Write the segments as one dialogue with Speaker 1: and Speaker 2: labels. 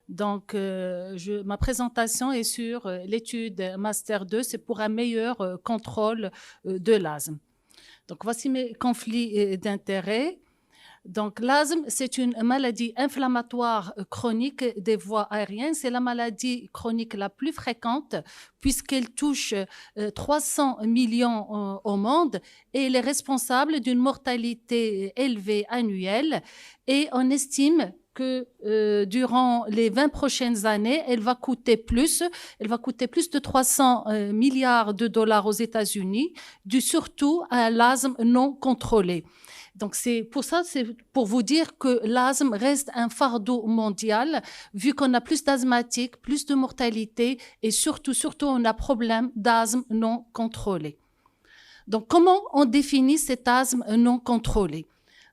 Speaker 1: Donc, ma présentation est sur l'étude Master 2, c'est pour un meilleur contrôle de l'asthme. Donc, voici mes conflits d'intérêts. Donc, l'asthme, c'est une maladie inflammatoire chronique des voies aériennes. C'est la maladie chronique la plus fréquente puisqu'elle touche 300 millions au monde et elle est responsable d'une mortalité élevée annuelle. Et on estime que durant les 20 prochaines années, elle va coûter plus de 300 milliards de dollars aux États-Unis, dû surtout à l'asthme non contrôlé. Donc, c'est pour vous dire que l'asthme reste un fardeau mondial, vu qu'on a plus d'asthmatiques, plus de mortalité et surtout, on a problème d'asthme non contrôlé. Donc, comment on définit cet asthme non contrôlé?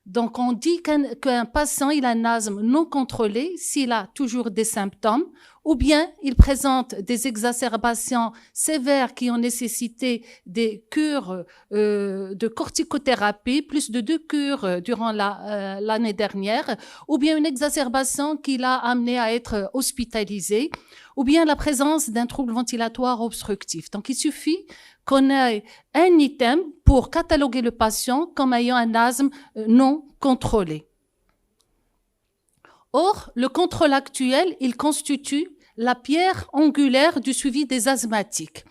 Speaker 1: Donc, on dit qu'un patient, il a un asthme non contrôlé s'il a toujours des symptômes ou bien il présente des exacerbations sévères qui ont nécessité des cures de corticothérapie, plus de 2 cures durant l'année dernière, ou bien une exacerbation qui l'a amené à être hospitalisé, ou bien la présence d'un trouble ventilatoire obstructif. Donc, il suffit qu'on ait un item pour cataloguer le patient comme ayant un asthme non contrôlé. Or, le contrôle actuel, il constitue la pierre angulaire du suivi des asthmatiques.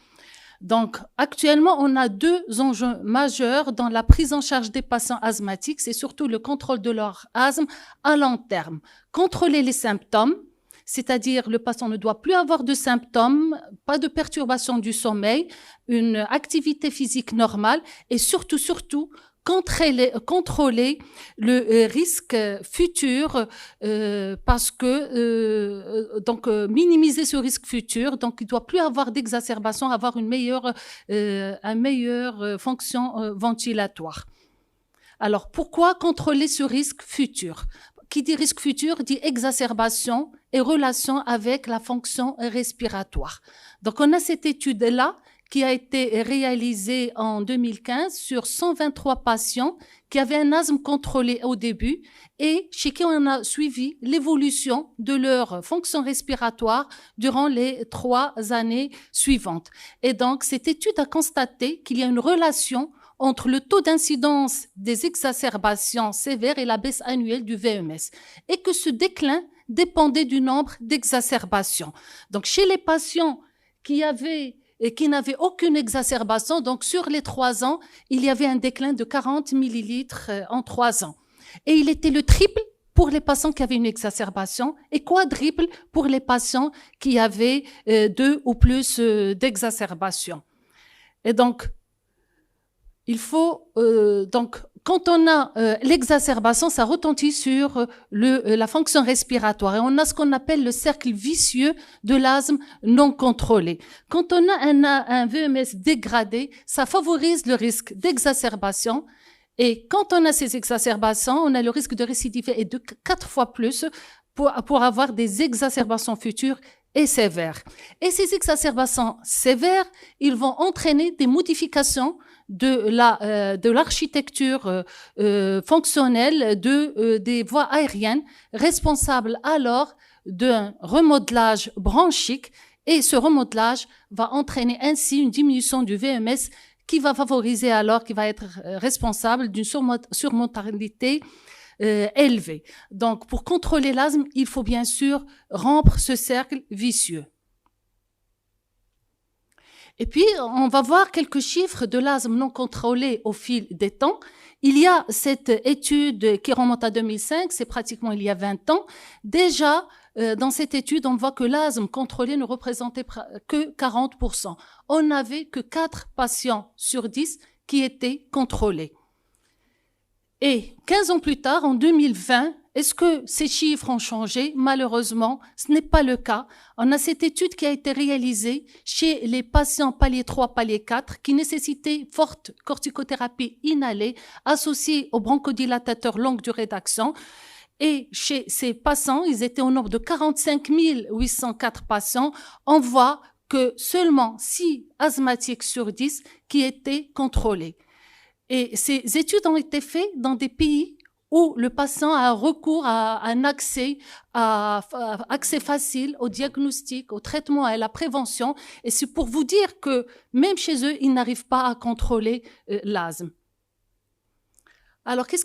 Speaker 1: Donc, actuellement, on a 2 enjeux majeurs dans la prise en charge des patients asthmatiques. C'est surtout le contrôle de leur asthme à long terme. Contrôler les symptômes, c'est-à-dire le patient ne doit plus avoir de symptômes, pas de perturbation du sommeil, une activité physique normale et surtout, contrôler le risque futur parce que donc minimiser ce risque futur, donc il doit plus avoir d'exacerbation, avoir une meilleure fonction ventilatoire. Alors pourquoi contrôler ce risque futur? Qui dit risque futur dit exacerbation et relation avec la fonction respiratoire. Donc on a cette étude-là qui a été réalisée en 2015 sur 123 patients qui avaient un asthme contrôlé au début et chez qui on a suivi l'évolution de leur fonction respiratoire durant les 3 années suivantes. Et donc, cette étude a constaté qu'il y a une relation entre le taux d'incidence des exacerbations sévères et la baisse annuelle du VMS et que ce déclin dépendait du nombre d'exacerbations. Donc, chez les patients qui n'avaient aucune exacerbation, donc sur les 3 ans, il y avait un déclin de 40 millilitres en 3 ans. Et il était le triple pour les patients qui avaient une exacerbation et quadruple pour les patients qui avaient 2 ou plus d'exacerbations. Et donc, il faut donc quand on a l'exacerbation, ça retentit sur la fonction respiratoire et on a ce qu'on appelle le cercle vicieux de l'asthme non contrôlé. Quand on a un VMS dégradé, ça favorise le risque d'exacerbation et quand on a ces exacerbations, on a le risque de récidive est de 4 fois plus pour avoir des exacerbations futures et sévères. Et ces exacerbations sévères, ils vont entraîner des modifications de l'architecture fonctionnelle des voies aériennes, responsables alors d'un remodelage bronchique et ce remodelage va entraîner ainsi une diminution du VMS qui va favoriser alors, qui va être responsable d'une surmortalité élevée. Donc, pour contrôler l'asthme, il faut bien sûr rompre ce cercle vicieux. Et puis, on va voir quelques chiffres de l'asthme non contrôlé au fil des temps. Il y a cette étude qui remonte à 2005, c'est pratiquement il y a 20 ans. Déjà, dans cette étude, on voit que l'asthme contrôlé ne représentait que 40%. On n'avait que 4 patients sur 10 qui étaient contrôlés. Et 15 ans plus tard, en 2020, est-ce que ces chiffres ont changé? Malheureusement, ce n'est pas le cas. On a cette étude qui a été réalisée chez les patients palier 3, palier 4, qui nécessitaient forte corticothérapie inhalée associée aux bronchodilatateurs longue durée d'action. Et chez ces patients, ils étaient au nombre de 45 804 patients. On voit que seulement 6 asthmatiques sur 10 qui étaient contrôlés. Et ces études ont été faites dans des pays où le patient a recours à un accès facile au diagnostic, au traitement et à la prévention. Et c'est pour vous dire que même chez eux, ils n'arrivent pas à contrôler l'asthme. Alors, qu'est-ce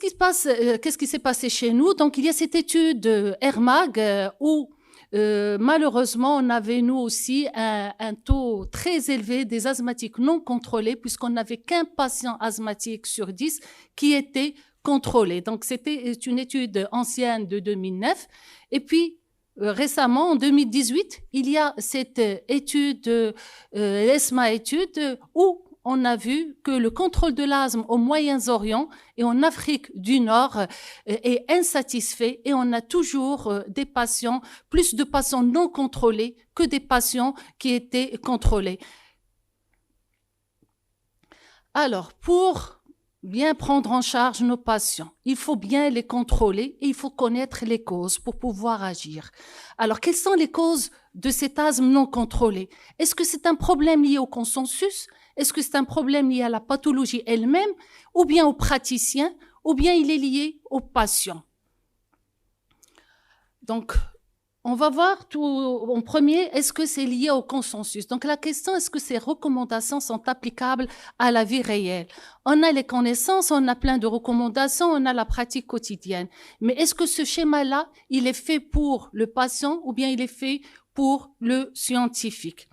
Speaker 1: qui s'est passé chez nous? Donc, il y a cette étude Airmag où malheureusement, on avait nous aussi un taux très élevé des asthmatiques non contrôlés, puisqu'on n'avait qu'un patient asthmatique sur 10 qui était contrôlé. Donc, c'était une étude ancienne de 2009. Et puis, récemment, en 2018, il y a cette étude, l'ESMA étude, où on a vu que le contrôle de l'asthme au Moyen-Orient et en Afrique du Nord est insatisfait et on a toujours plus de patients non contrôlés que des patients qui étaient contrôlés. Alors, pour bien prendre en charge nos patients, il faut bien les contrôler et il faut connaître les causes pour pouvoir agir. Alors, quelles sont les causes de cet asthme non contrôlé? Est-ce que c'est un problème lié au consensus? Est-ce que c'est un problème lié à la pathologie elle-même, ou bien au praticien, ou bien il est lié au patient? Donc, on va voir tout en premier, est-ce que c'est lié au consensus? Donc, la question, est-ce que ces recommandations sont applicables à la vie réelle? On a les connaissances, on a plein de recommandations, on a la pratique quotidienne. Mais est-ce que ce schéma-là, il est fait pour le patient ou bien il est fait pour le scientifique?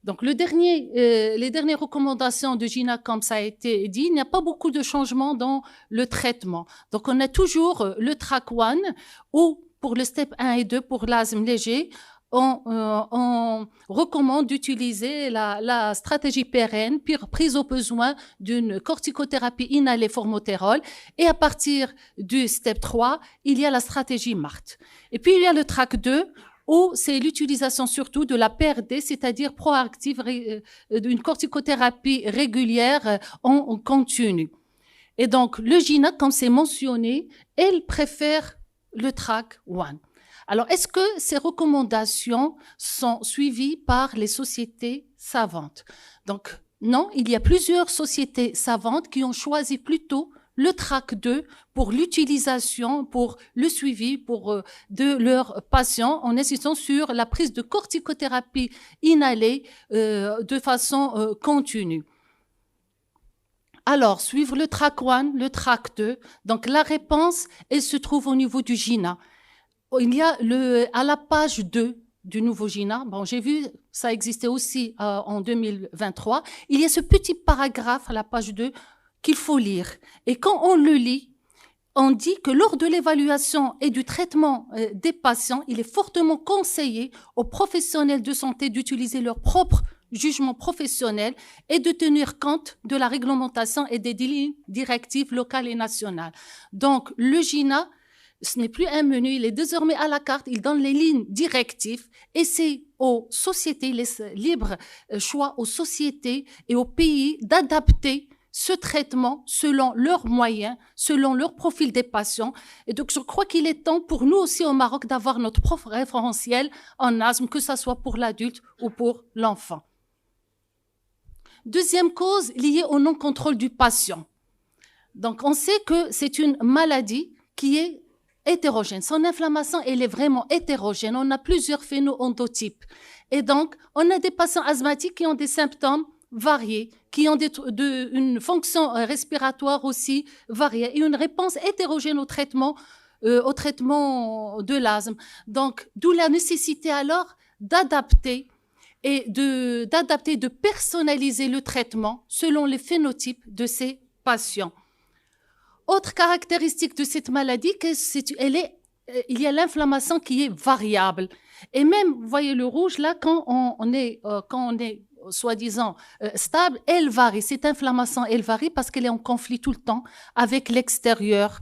Speaker 1: Donc, les dernières recommandations de GINA, comme ça a été dit, il n'y a pas beaucoup de changements dans le traitement. Donc, on a toujours le TRAC1 ou pour le step 1 et 2 pour l'asthme léger, on recommande d'utiliser la stratégie pérenne, prise au besoin d'une corticothérapie inhalée formoterol. Et à partir du step 3, il y a la stratégie MART. Et puis, il y a le TRAC2, où c'est l'utilisation surtout de la PRD, c'est-à-dire proactive, d'une corticothérapie régulière en continu. Et donc, le GINA, comme c'est mentionné, elle préfère le TRAC1. Alors, est-ce que ces recommandations sont suivies par les sociétés savantes? Donc, non, il y a plusieurs sociétés savantes qui ont choisi plutôt le TRAC2 pour l'utilisation, pour le suivi de leurs patients en insistant sur la prise de corticothérapie inhalée de façon continue. Alors, suivre le TRAC1, le TRAC2. Donc, la réponse, elle se trouve au niveau du GINA. Il y a à la page 2 du nouveau GINA, bon, j'ai vu, ça existait aussi en 2023, il y a ce petit paragraphe à la page 2 qu'il faut lire. Et quand on le lit, on dit que lors de l'évaluation et du traitement des patients, il est fortement conseillé aux professionnels de santé d'utiliser leur propre jugement professionnel et de tenir compte de la réglementation et des directives locales et nationales. Donc, le GINA, ce n'est plus un menu, il est désormais à la carte, il donne les lignes directives et c'est aux sociétés, laisse libre choix aux sociétés et aux pays d'adapter ce traitement selon leurs moyens, selon leur profil des patients. Et donc, je crois qu'il est temps pour nous aussi au Maroc d'avoir notre propre référentiel en asthme, que ce soit pour l'adulte ou pour l'enfant. Deuxième cause liée au non-contrôle du patient. Donc, on sait que c'est une maladie qui est hétérogène. Son inflammation, elle est vraiment hétérogène. On a plusieurs phéno-ontotypes. Et donc, on a des patients asthmatiques qui ont des symptômes variés, qui ont une fonction respiratoire aussi variée et une réponse hétérogène au traitement de l'asthme. Donc, d'où la nécessité alors d'adapter et de personnaliser le traitement selon les phénotypes de ces patients. Autre caractéristique de cette maladie, il y a l'inflammation qui est variable. Et même, vous voyez le rouge là, quand on est soi-disant stable, elle varie. Cette inflammation, elle varie parce qu'elle est en conflit tout le temps avec l'extérieur.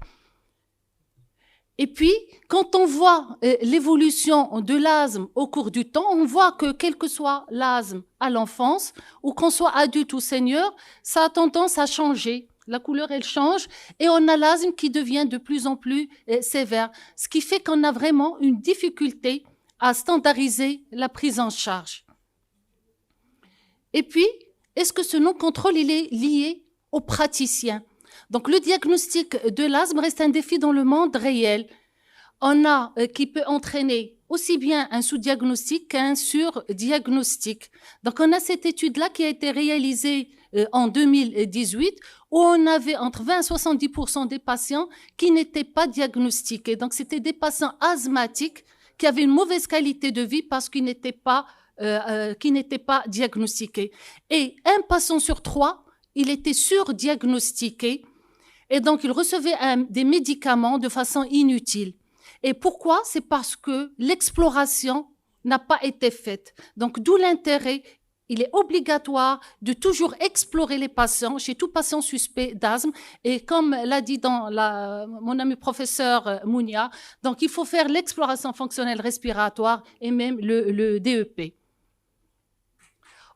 Speaker 1: Et puis, quand on voit l'évolution de l'asthme au cours du temps, on voit que quel que soit l'asthme à l'enfance, ou qu'on soit adulte ou senior, ça a tendance à changer. La couleur, elle change et on a l'asthme qui devient de plus en plus sévère. Ce qui fait qu'on a vraiment une difficulté à standardiser la prise en charge. Et puis, est-ce que ce non-contrôle, il est lié aux praticiens? Donc, le diagnostic de l'asthme reste un défi dans le monde réel. On a qui peut entraîner aussi bien un sous-diagnostic qu'un sur-diagnostic. Donc, on a cette étude-là qui a été réalisée en 2018 où on avait entre 20 et 70% des patients qui n'étaient pas diagnostiqués. Donc, c'était des patients asthmatiques qui avaient une mauvaise qualité de vie parce qu'ils n'étaient pas diagnostiqués. Et un patient sur 3, il était surdiagnostiqué et donc il recevait des médicaments de façon inutile. Et pourquoi? C'est parce que l'exploration n'a pas été faite. Donc, d'où l'intérêt. Il est obligatoire de toujours explorer les patients chez tout patient suspect d'asthme. Et comme l'a dit mon ami professeur Mounia, donc il faut faire l'exploration fonctionnelle respiratoire et même le DEP.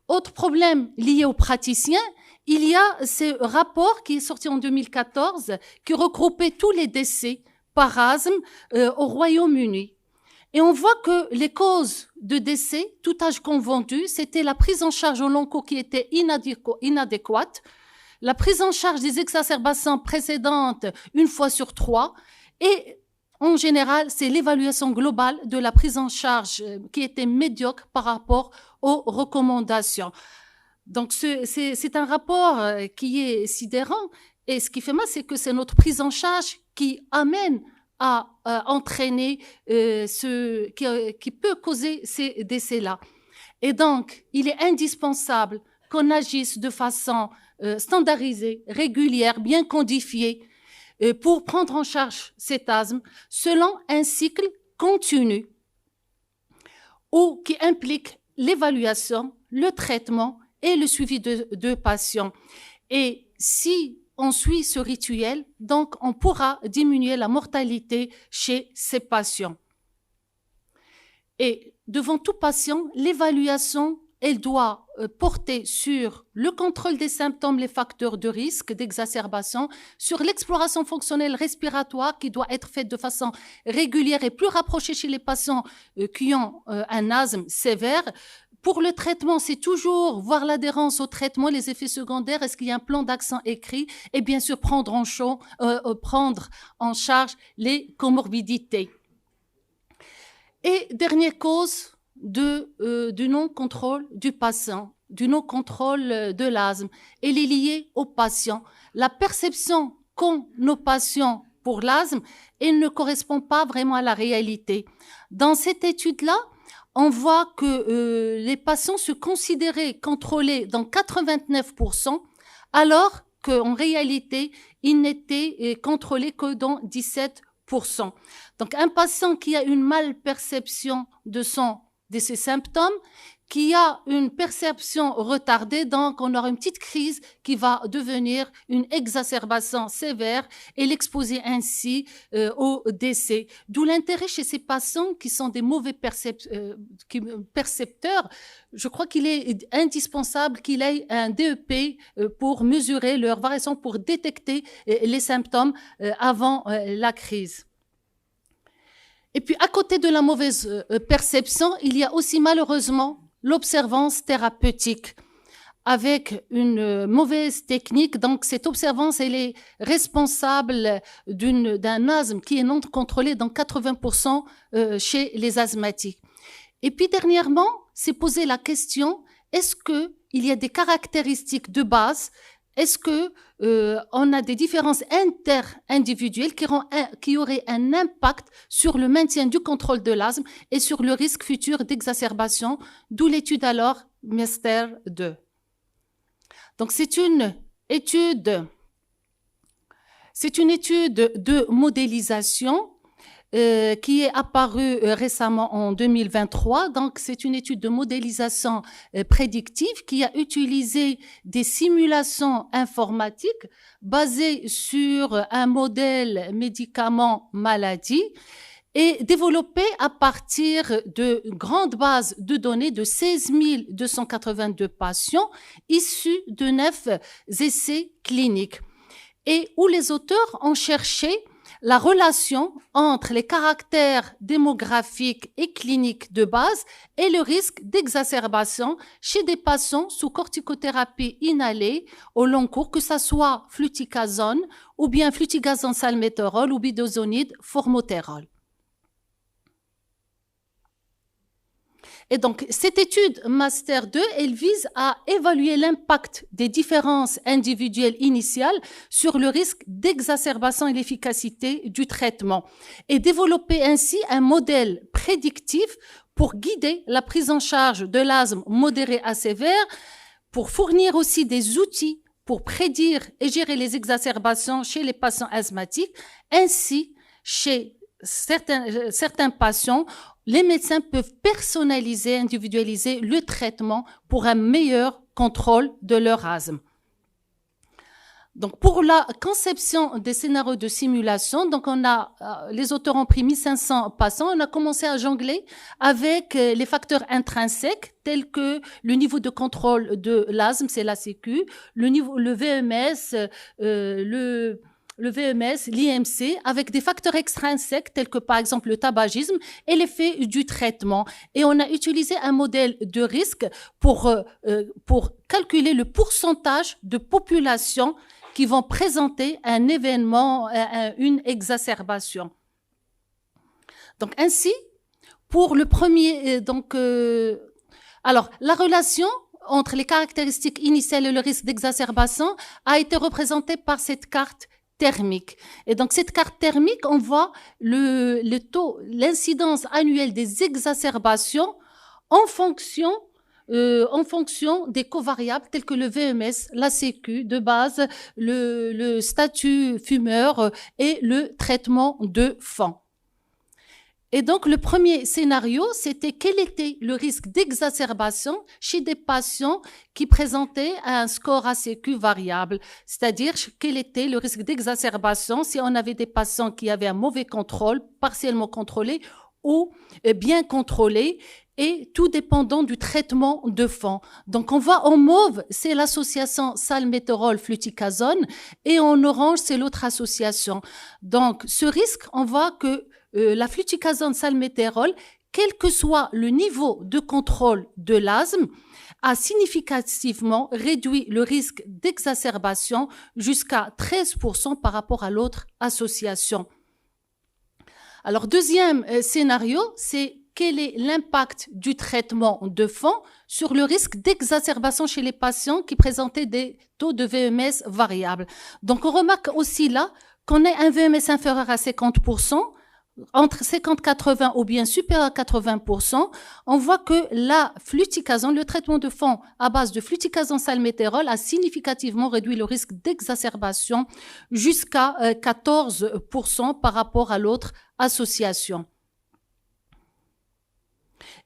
Speaker 1: Autre problème lié aux praticiens, il y a ce rapport qui est sorti en 2014 qui regroupait tous les décès par asthme au Royaume-Uni. Et on voit que les causes de décès, tout âge confondu, c'était la prise en charge au long cours qui était inadéquate, la prise en charge des exacerbations précédentes 1 fois sur 3, et en général, c'est l'évaluation globale de la prise en charge qui était médiocre par rapport aux recommandations. Donc, c'est un rapport qui est sidérant, et ce qui fait mal, c'est que c'est notre prise en charge qui amène à entraîner qui peut causer ces décès-là. Et donc, il est indispensable qu'on agisse de façon standardisée, régulière, bien codifiée, pour prendre en charge cet asthme selon un cycle continu ou qui implique l'évaluation, le traitement et le suivi de patients. Et si on suit ce rituel, donc on pourra diminuer la mortalité chez ces patients. Et devant tout patient, l'évaluation, elle doit porter sur le contrôle des symptômes, les facteurs de risque d'exacerbation, sur l'exploration fonctionnelle respiratoire qui doit être faite de façon régulière et plus rapprochée chez les patients qui ont un asthme sévère. Pour le traitement, c'est toujours voir l'adhérence au traitement, les effets secondaires, est-ce qu'il y a un plan d'action écrit et bien sûr prendre en charge les comorbidités. Et dernière cause du non-contrôle du patient, du non-contrôle de l'asthme, elle est liée au patient. La perception qu'ont nos patients pour l'asthme, elle ne correspond pas vraiment à la réalité. Dans cette étude-là, on voit que les patients se considéraient contrôlés dans 89%, alors qu'en réalité, ils n'étaient contrôlés que dans 17%. Donc, un patient qui a une malperception de ses symptômes, qui a une perception retardée, donc on aura une petite crise qui va devenir une exacerbation sévère et l'exposer ainsi au décès. D'où l'intérêt chez ces patients qui sont des mauvais percepteurs. Je crois qu'il est indispensable qu'il ait un DEP pour mesurer leur variation, pour détecter les symptômes avant la crise. Et puis, à côté de la mauvaise perception, il y a aussi malheureusement l'observance thérapeutique avec une mauvaise technique. Donc, cette observance, elle est responsable d'un asthme qui est non contrôlé dans 80% chez les asthmatiques. Et puis, dernièrement, s'est posé la question, est-ce qu'il y a des caractéristiques de base? Est-ce que on a des différences interindividuelles qui auraient un impact sur le maintien du contrôle de l'asthme et sur le risque futur d'exacerbation, d'où l'étude alors Mester 2. Donc c'est une étude de modélisation qui est apparue récemment en 2023. Donc, c'est une étude de modélisation prédictive qui a utilisé des simulations informatiques basées sur un modèle médicament-maladie et développé à partir de grandes bases de données de 16 282 patients issus de 9 essais cliniques et où les auteurs ont cherché la relation entre les caractères démographiques et cliniques de base et le risque d'exacerbation chez des patients sous corticothérapie inhalée au long cours, que ce soit fluticasone ou bien fluticasone salméterol ou budesonide formoterol. Et donc, cette étude Master 2, elle vise à évaluer l'impact des différences individuelles initiales sur le risque d'exacerbation et l'efficacité du traitement et développer ainsi un modèle prédictif pour guider la prise en charge de l'asthme modéré à sévère, pour fournir aussi des outils pour prédire et gérer les exacerbations chez les patients asthmatiques, ainsi chez certains patients. Les médecins peuvent personnaliser, individualiser le traitement pour un meilleur contrôle de leur asthme. Donc, pour la conception des scénarios de simulation, donc les auteurs ont pris 1500 patients. On a commencé à jongler avec les facteurs intrinsèques tels que le niveau de contrôle de l'asthme, c'est la Sécu, le VMS, le VMS, l'IMC, avec des facteurs extrinsèques tels que par exemple le tabagisme et l'effet du traitement. Et on a utilisé un modèle de risque pour calculer le pourcentage de population qui vont présenter un événement, une exacerbation. Donc ainsi, pour le premier, alors la relation entre les caractéristiques initiales et le risque d'exacerbation a été représentée par cette carte thermique. Et donc, cette carte thermique, on voit le taux, l'incidence annuelle des exacerbations en fonction des covariables tels que le VMS, la Sécu de base, le statut fumeur et le traitement de fond. Et donc, le premier scénario, c'était quel était le risque d'exacerbation chez des patients qui présentaient un score ACQ variable, c'est-à-dire quel était le risque d'exacerbation si on avait des patients qui avaient un mauvais contrôle, partiellement contrôlé ou bien contrôlé, et tout dépendant du traitement de fond. Donc, on voit en mauve, c'est l'association salméterol-fluticasone, et en orange, c'est l'autre association. Donc, ce risque, on voit que la fluticasone salméterol, quel que soit le niveau de contrôle de l'asthme, a significativement réduit le risque d'exacerbation jusqu'à 13% par rapport à l'autre association. Alors, deuxième scénario, c'est quel est l'impact du traitement de fond sur le risque d'exacerbation chez les patients qui présentaient des taux de VMS variables. Donc, on remarque aussi là qu'on ait un VMS inférieur à 50%, entre 50-80 ou bien supérieur à 80%, on voit que la fluticasone, le traitement de fond à base de fluticasone salméterol a significativement réduit le risque d'exacerbation jusqu'à 14% par rapport à l'autre association.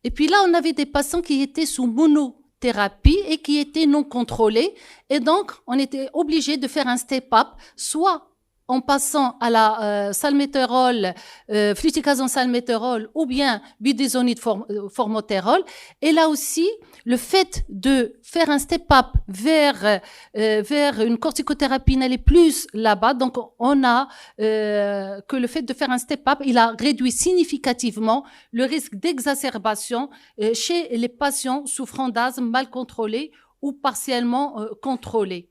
Speaker 1: Et puis là, on avait des patients qui étaient sous monothérapie et qui étaient non contrôlés. Et donc, on était obligé de faire un step-up, soit en passant à la salméterol, fluticasone salméterol ou bien budesonide formoterol. Et là aussi, le fait de faire un step-up vers une corticothérapie inhalée plus là-bas, donc on a que le fait de faire un step-up, il a réduit significativement le risque d'exacerbation chez les patients souffrant d'asthme mal contrôlé ou partiellement contrôlé.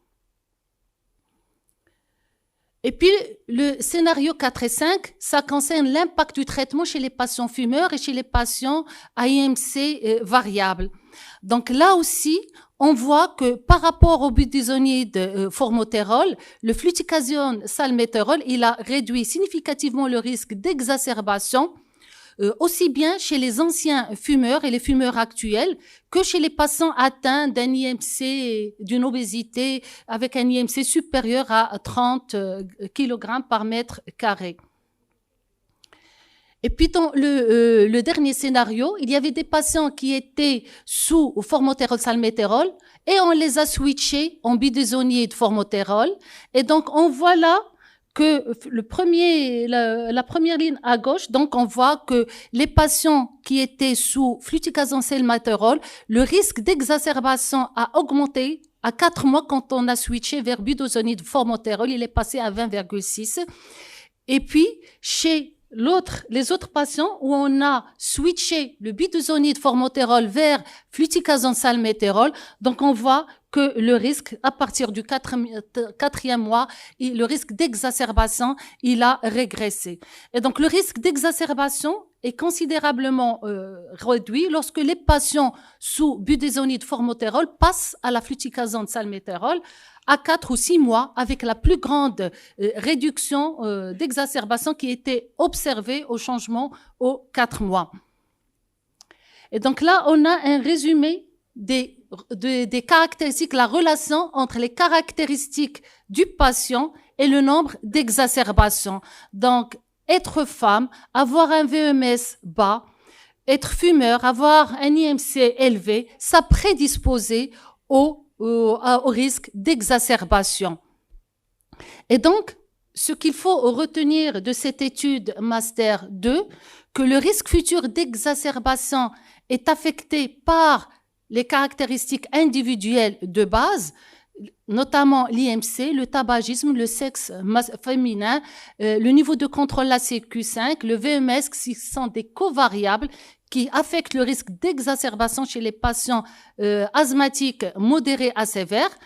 Speaker 1: Et puis, le scénario 4 et 5, ça concerne l'impact du traitement chez les patients fumeurs et chez les patients à IMC variable. Donc là aussi, on voit que par rapport au budesonide formoterol, le fluticasone salméterol, il a réduit significativement le risque d'exacerbation aussi bien chez les anciens fumeurs et les fumeurs actuels que chez les patients atteints d'un IMC, d'une obésité avec un IMC supérieur à 30 kg par mètre carré. Et puis dans le dernier scénario, il y avait des patients qui étaient sous formoterol salméterol et on les a switchés en budesonide formoterol. Et donc on voit là que la première ligne à gauche, donc on voit que les patients qui étaient sous fluticasone salméterol, le risque d'exacerbation a augmenté à 4 mois quand on a switché vers budesonide formoterol, il est passé à 20,6. Et puis, chez les autres patients où on a switché le budesonide formoterol vers fluticasone salméterol, donc on voit que le risque, à partir du quatrième mois, le risque d'exacerbation, il a régressé. Et donc le risque d'exacerbation est considérablement réduit lorsque les patients sous budesonide formoterol passent à la fluticasone salméterol à 4 ou 6 mois, avec la plus grande réduction d'exacerbation qui était observée au changement aux 4 mois. Et donc là, on a un résumé des caractéristiques, la relation entre les caractéristiques du patient et le nombre d'exacerbations. Donc, être femme, avoir un VMS bas, être fumeur, avoir un IMC élevé, ça prédisposait au risque d'exacerbation. Et donc, ce qu'il faut retenir de cette étude Master 2, que le risque futur d'exacerbation est affecté par les caractéristiques individuelles de base, notamment l'IMC, le tabagisme, le sexe féminin, le niveau de contrôle ACQ5, le VMS, qui sont des covariables qui affectent le risque d'exacerbation chez les patients asthmatiques modérés à sévères,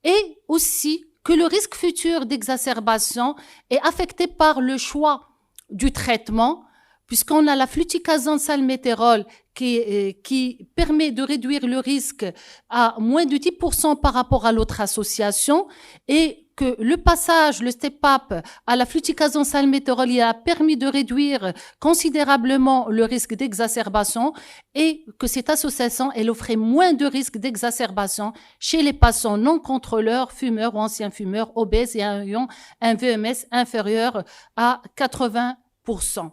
Speaker 1: et aussi que le risque futur d'exacerbation est affecté par le choix du traitement, puisqu'on a la fluticasone salméterol qui permet de réduire le risque à moins de 10% par rapport à l'autre association, et que le passage, le step-up à la fluticasone salméterol a permis de réduire considérablement le risque d'exacerbation, et que cette association, elle offrait moins de risque d'exacerbation chez les patients non contrôleurs, fumeurs ou anciens fumeurs, obèses et ayant un VMS inférieur à 80%.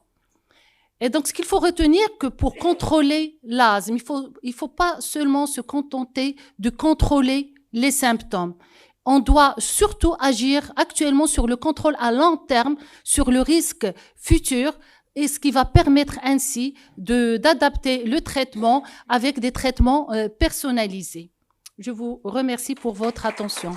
Speaker 1: Et donc, ce qu'il faut retenir, que pour contrôler l'asthme, il faut pas seulement se contenter de contrôler les symptômes. On doit surtout agir actuellement sur le contrôle à long terme, sur le risque futur, et ce qui va permettre ainsi d'adapter le traitement avec des traitements personnalisés. Je vous remercie pour votre attention.